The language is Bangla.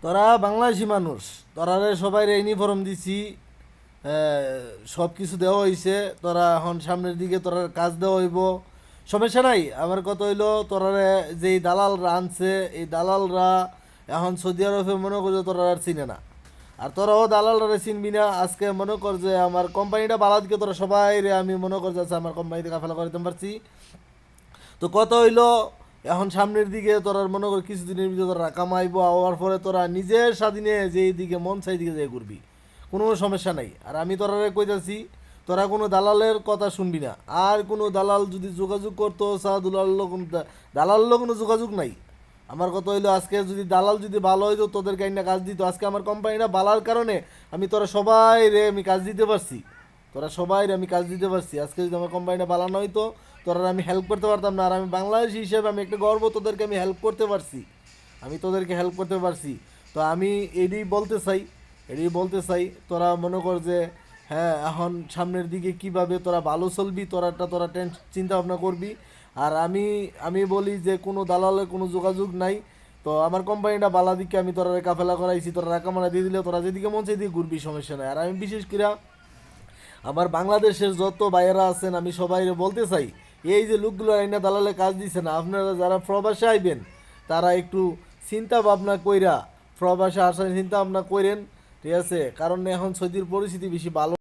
তোরা বাংলাদেশি মানুষ, তোরারে সবাই ইউনিফর্ম দিছি, সব কিছু দেওয়া হয়েছে। তোরা এখন সামনের দিকে তোরা কাজ দেওয়া হইব, সমস্যা নাই। আমার কথা হইলো তোরারে যেই দালালরা আনছে, এই দালালরা এখন সৌদি আরবে মনে করছে তোরা আর চিনে না, আর তোরাও দালালরা চিনবি না। আজকে মনে কর যে আমার কোম্পানিটা বালা দিকে তোরা সবাই রে আমি মনে কর যাচ্ছে আমার কোম্পানিতে কাফেলা করতে পারছি। তো কত হইলো, এখন সামনের দিকে তোরা মনে কর কিছুদিনের ভিতরে তোরা কামাইবো, আওয়ার পরে তোরা নিজের স্বাধীনে যে দিকে মন চাই দিকে যাই করবি, কোনো সমস্যা নাই। আর আমি তোরা কইতাছি, তোরা কোনো দালালের কথা শুনবি না। আর কোনো দালাল যদি যোগাযোগ করতো দালালের কোনো যোগাযোগ নাই। আমার কথা হইলো আজকে যদি দালাল যদি ভালো হইতো তোদের কাইন্ডা কাজ দিত, আজকে আমার কোম্পানিটা ভালার কারণে আমি তোরা সবাই রে আমি কাজ দিতে পারছি। তোরা সবাই রে আমি কাজ দিতে পারছি। আজকে যদি আমার কোম্পানিটা ভালো না হইতো তোরা আমি হেল্প করতে পারতাম না। আর আমি বাংলাদেশি হিসেবে আমি একটা গর্ব, তোদেরকে আমি হেল্প করতে পারছি, আমি তোদেরকে হেল্প করতে পারছি। তো আমি এটাই বলতে চাই তোরা মনে কর যে হ্যাঁ, এখন সামনের দিকে কিভাবে তোরা ভালো চলবি, তোরা চিন্তা ভাবনা করবি। আর আমি বলি যে কোনো দালালের কোনো যোগাযোগ নাই। তো আমার কোম্পানিটা বালা দিকে আমি তোরা কাফেলা করাইছি, তোরা রাকামানা দিয়ে দিলে তোরা যেদিকে মন চাই দিয়ে ঘুরবি, সমস্যা নাই। আর আমি বিশেষ করে আমার বাংলাদেশের যত ভাইয়েরা আছেন আমি সবাই বলতে চাই, এই যে লোকগুলো আইনা দালালে কাজ দিছে না, আপনারা যারা প্রবাসে আইবেন তারা একটু চিন্তা ভাবনা কইরা প্রবাসে আসার চিন্তা ভাবনা করেন, ঠিক আছে? কারণ এখন সৌদির পরিস্থিতি বেশি ভালো